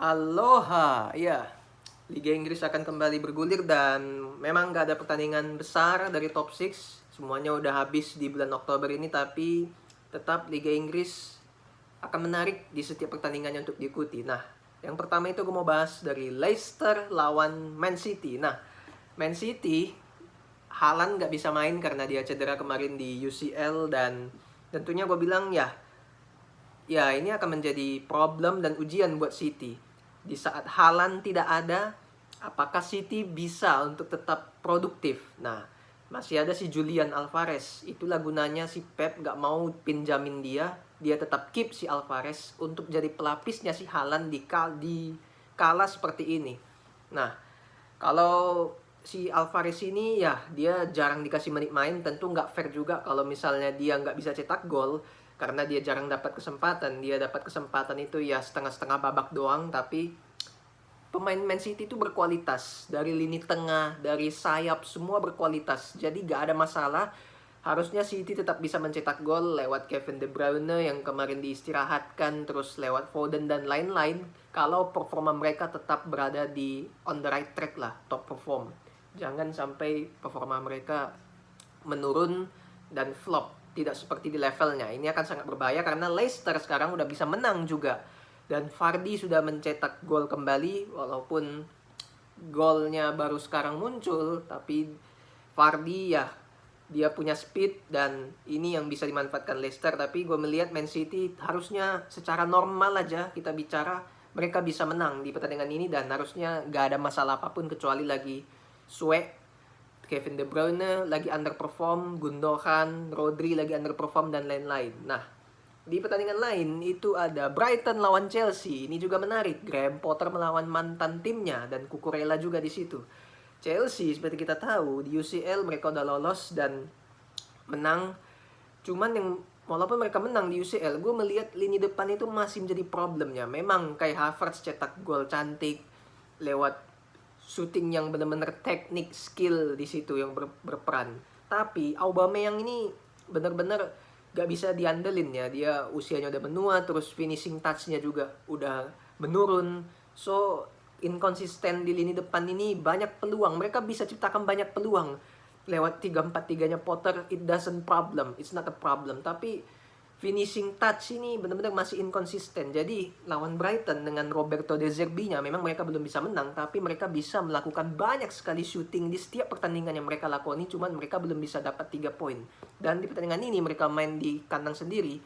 Aloha, ya. Liga Inggris akan kembali bergulir dan memang nggak ada pertandingan besar dari top 6. Semuanya udah habis di bulan Oktober ini, tapi tetap Liga Inggris akan menarik di setiap pertandingannya untuk diikuti. Nah, yang pertama itu gue mau bahas dari Leicester lawan Man City. Nah, Man City, Haaland nggak bisa main karena dia cedera kemarin di UCL dan tentunya gue bilang ya ini akan menjadi problem dan ujian buat City. Di saat Haaland tidak ada, apakah City bisa untuk tetap produktif? Nah, masih ada si Julian Alvarez. Itulah gunanya si Pep gak mau pinjamin dia. Dia tetap keep si Alvarez untuk jadi pelapisnya si Haaland di kala seperti ini. Nah, kalau si Alvarez ini ya dia jarang dikasih menit main, tentu nggak fair juga kalau misalnya dia nggak bisa cetak gol karena dia jarang dapat kesempatan. Dia dapat kesempatan itu ya setengah-setengah babak doang, tapi pemain Man City itu berkualitas. Dari lini tengah, dari sayap, semua berkualitas. Jadi gak ada masalah. Harusnya City tetap bisa mencetak gol lewat Kevin De Bruyne yang kemarin diistirahatkan, terus lewat Foden dan lain-lain. Kalau performa mereka tetap berada di on the right track lah, top perform. Jangan sampai performa mereka menurun dan flop, tidak seperti di levelnya. Ini akan sangat berbahaya karena Leicester sekarang udah bisa menang juga. Dan Vardy sudah mencetak gol kembali, walaupun golnya baru sekarang muncul, tapi Vardy ya dia punya speed dan ini yang bisa dimanfaatkan Leicester. Tapi gue melihat Man City harusnya secara normal aja kita bicara mereka bisa menang di pertandingan ini dan harusnya gak ada masalah apapun kecuali lagi Sue, Kevin De Bruyne lagi underperform, Gundogan, Rodri lagi underperform dan lain-lain. Nah, di pertandingan lain itu ada Brighton lawan Chelsea. Ini juga menarik. Graham Potter melawan mantan timnya dan Cucurella juga di situ. Chelsea seperti kita tahu di UCL mereka udah lolos dan menang. Cuman yang walaupun mereka menang di UCL, gue melihat lini depan itu masih menjadi problemnya. Memang kayak Havertz cetak gol cantik lewat shooting yang benar-benar teknik skill di situ yang berperan. Tapi Aubameyang ini benar-benar gak bisa diandelin ya. Dia usianya udah menua, terus finishing touch-nya juga udah menurun. So, inkonsisten di lini depan ini banyak peluang. Mereka bisa ciptakan banyak peluang. Lewat 3-4-3-nya Potter, it doesn't problem. It's not a problem. Tapi finishing touch ini benar-benar masih inkonsisten. Jadi lawan Brighton dengan Roberto De Zerbi-nya memang mereka belum bisa menang, tapi mereka bisa melakukan banyak sekali shooting di setiap pertandingan yang mereka lakoni, cuman mereka belum bisa dapat 3 poin. Dan di pertandingan ini mereka main di kandang sendiri,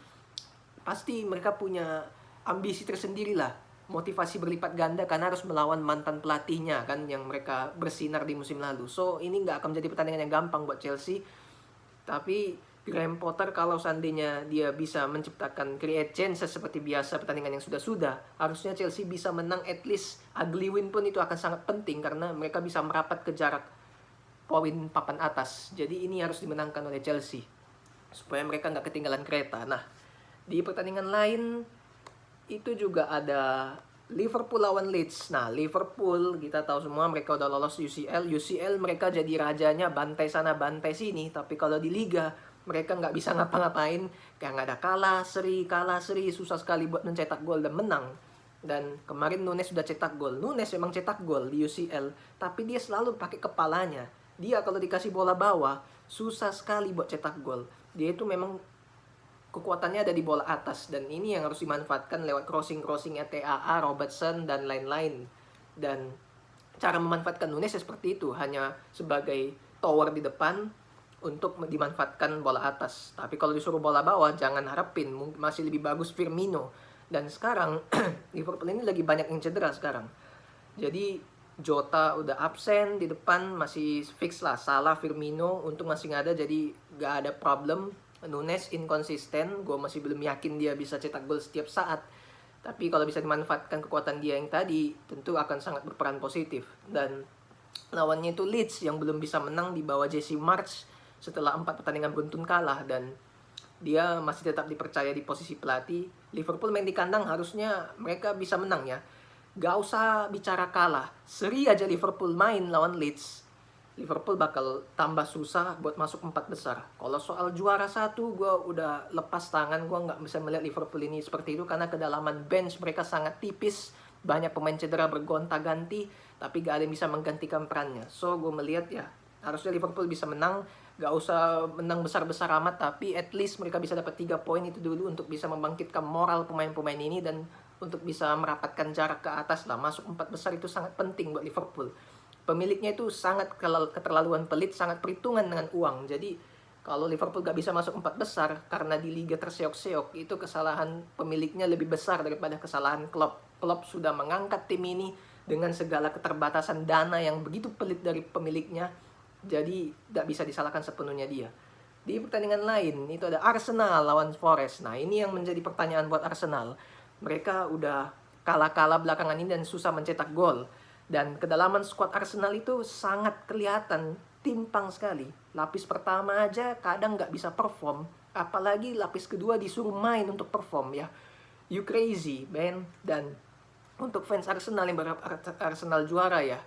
pasti mereka punya ambisi tersendiri lah, motivasi berlipat ganda karena harus melawan mantan pelatihnya kan yang mereka bersinar di musim lalu. So ini nggak akan menjadi pertandingan yang gampang buat Chelsea. Tapi Graham Potter kalau seandainya dia bisa menciptakan create chances seperti biasa pertandingan yang sudah-sudah, harusnya Chelsea bisa menang, at least ugly win pun itu akan sangat penting karena mereka bisa merapat ke jarak poin papan atas. Jadi ini harus dimenangkan oleh Chelsea supaya mereka nggak ketinggalan kereta. Nah, di pertandingan lain itu juga ada Liverpool lawan Leeds. Nah, Liverpool kita tahu semua mereka udah lolos UCL. UCL mereka jadi rajanya, bantai sana bantai sini. Tapi kalau di Liga mereka nggak bisa ngapa-ngapain. Kayak nggak ada kalah seri, susah sekali buat mencetak gol dan menang. Dan kemarin Nunes sudah cetak gol. Nunes memang cetak gol di UCL, tapi dia selalu pakai kepalanya. Dia kalau dikasih bola bawah susah sekali buat cetak gol. Dia itu memang kekuatannya ada di bola atas dan ini yang harus dimanfaatkan lewat crossing-crossingnya TAA, Robertson dan lain-lain. Dan cara memanfaatkan Nunes seperti itu, hanya sebagai tower di depan untuk dimanfaatkan bola atas. Tapi kalau disuruh bola bawah jangan harapin, masih lebih bagus Firmino. Dan sekarang Liverpool ini lagi banyak yang cedera sekarang. Jadi Jota udah absen di depan, masih fix lah Salah, Firmino untuk masih nggak ada, jadi nggak ada problem. Nunes inkonsisten, gue masih belum yakin dia bisa cetak gol setiap saat. Tapi kalau bisa dimanfaatkan kekuatan dia yang tadi, tentu akan sangat berperan positif. Dan lawannya itu Leeds yang belum bisa menang di bawah Jesse Marsch setelah 4 pertandingan beruntun kalah. Dan dia masih tetap dipercaya di posisi pelatih. Liverpool main di kandang harusnya mereka bisa menang ya. Gak usah bicara kalah, seri aja Liverpool main lawan Leeds, Liverpool bakal tambah susah buat masuk 4 besar. Kalau soal juara 1, gue udah lepas tangan. Gue nggak bisa melihat Liverpool ini seperti itu karena kedalaman bench mereka sangat tipis. banyak pemain cedera bergonta-ganti, tapi gak ada yang bisa menggantikan perannya. So gue melihat ya harusnya Liverpool bisa menang, gak usah menang besar-besar amat, tapi at least mereka bisa dapat 3 poin itu dulu untuk bisa membangkitkan moral pemain-pemain ini dan untuk bisa merapatkan jarak ke atas lah. Masuk 4 besar itu sangat penting buat Liverpool. Pemiliknya itu sangat keterlaluan pelit, sangat perhitungan dengan uang. Jadi kalau Liverpool gak bisa masuk 4 besar karena di liga terseok-seok, itu kesalahan pemiliknya lebih besar daripada kesalahan Klopp. Klopp sudah mengangkat tim ini dengan segala keterbatasan dana yang begitu pelit dari pemiliknya, jadi tidak bisa disalahkan sepenuhnya dia. Di pertandingan lain, itu ada Arsenal lawan Forest. Nah, ini yang menjadi pertanyaan buat Arsenal. Mereka udah kalah-kalah belakangan ini dan susah mencetak gol. Dan kedalaman skuad Arsenal itu sangat kelihatan timpang sekali. Lapis pertama aja kadang nggak bisa perform, apalagi lapis kedua disuruh main untuk perform ya. You crazy, man. Dan untuk fans Arsenal yang berharap Arsenal juara ya,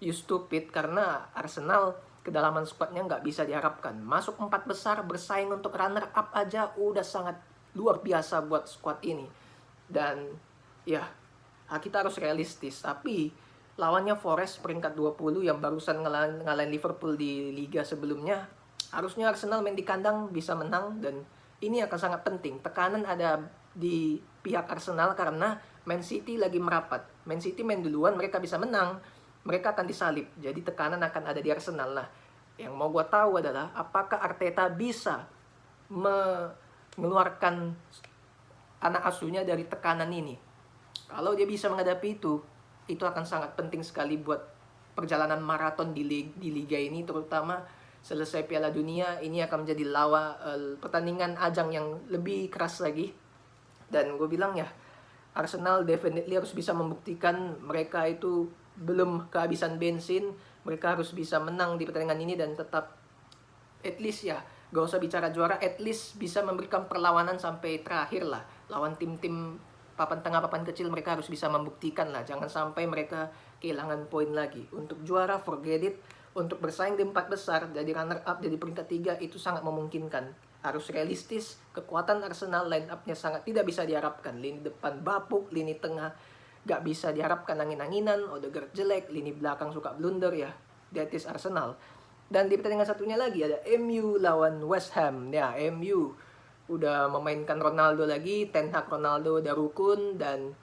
you stupid, karena Arsenal kedalaman skuadnya nggak bisa diharapkan. Masuk 4 besar, bersaing untuk runner up aja udah sangat luar biasa buat skuad ini. Dan ya, kita harus realistis. Tapi lawannya Forest peringkat 20 yang barusan ngalahin Liverpool di liga sebelumnya. Harusnya Arsenal main di kandang bisa menang, dan ini akan sangat penting. Tekanan ada di pihak Arsenal karena Man City lagi merapat. Man City main duluan, mereka bisa menang, mereka akan disalip. Jadi tekanan akan ada di Arsenal. Nah, yang mau gue tahu adalah apakah Arteta bisa mengeluarkan anak asuhnya dari tekanan ini. Kalau dia bisa menghadapi itu akan sangat penting sekali buat perjalanan maraton di liga ini, terutama selesai Piala Dunia. Ini akan menjadi pertandingan ajang yang lebih keras lagi. Dan gue bilang ya, Arsenal definitely harus bisa membuktikan mereka itu belum kehabisan bensin. Mereka harus bisa menang di pertandingan ini dan tetap at least ya, gak usah bicara juara, at least bisa memberikan perlawanan sampai terakhir lah. Lawan tim-tim papan tengah, papan kecil, mereka harus bisa membuktikan lah. Jangan sampai mereka kehilangan poin lagi. Untuk juara, forget it. Untuk bersaing di 4 besar, jadi runner up, jadi peringkat 3, itu sangat memungkinkan. Harus realistis, kekuatan Arsenal line up-nya sangat tidak bisa diharapkan. Lini depan bapuk, lini tengah gak bisa diharapkan, angin-anginan, Odegaard jelek, lini belakang suka blunder ya. That is Arsenal. Dan di pertandingan satunya lagi ada MU lawan West Ham. Ya, MU udah memainkan Ronaldo lagi, Ten Hag Ronaldo udah rukun, dan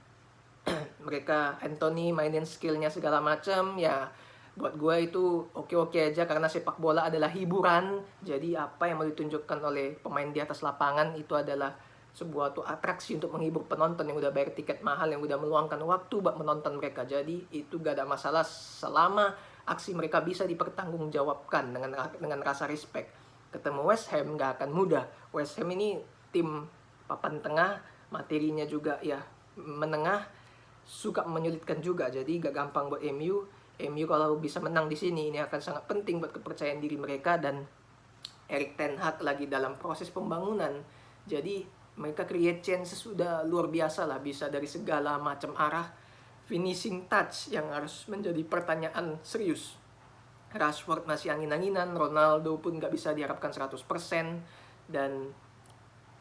mereka Anthony mainin skillnya segala macam ya. Buat gue itu oke-oke aja karena sepak bola adalah hiburan. Jadi apa yang mau ditunjukkan oleh pemain di atas lapangan itu adalah sebuah atraksi untuk menghibur penonton yang udah bayar tiket mahal, yang udah meluangkan waktu buat menonton mereka. Jadi itu gak ada masalah selama aksi mereka bisa dipertanggungjawabkan dengan rasa respect. Ketemu West Ham gak akan mudah. West Ham ini tim papan tengah, materinya juga ya menengah, suka menyulitkan juga. Jadi gak gampang buat MU. MU kalau bisa menang di sini, ini akan sangat penting buat kepercayaan diri mereka. Dan Erik ten Hag lagi dalam proses pembangunan, jadi mereka create chances sudah luar biasa lah, bisa dari segala macam arah. Finishing touch yang harus menjadi pertanyaan serius. Rashford masih angin-anginan, Ronaldo pun gak bisa diharapkan 100%. Dan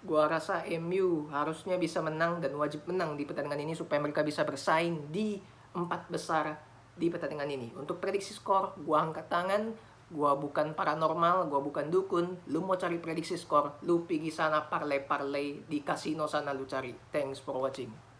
gua rasa MU harusnya bisa menang dan wajib menang di pertandingan ini supaya mereka bisa bersaing di 4 besar di pertandingan ini. Untuk prediksi skor, gua angkat tangan. Gua bukan paranormal, gua bukan dukun. Lu mau cari prediksi skor, lu pergi sana parlay di kasino sana lu cari. Thanks for watching.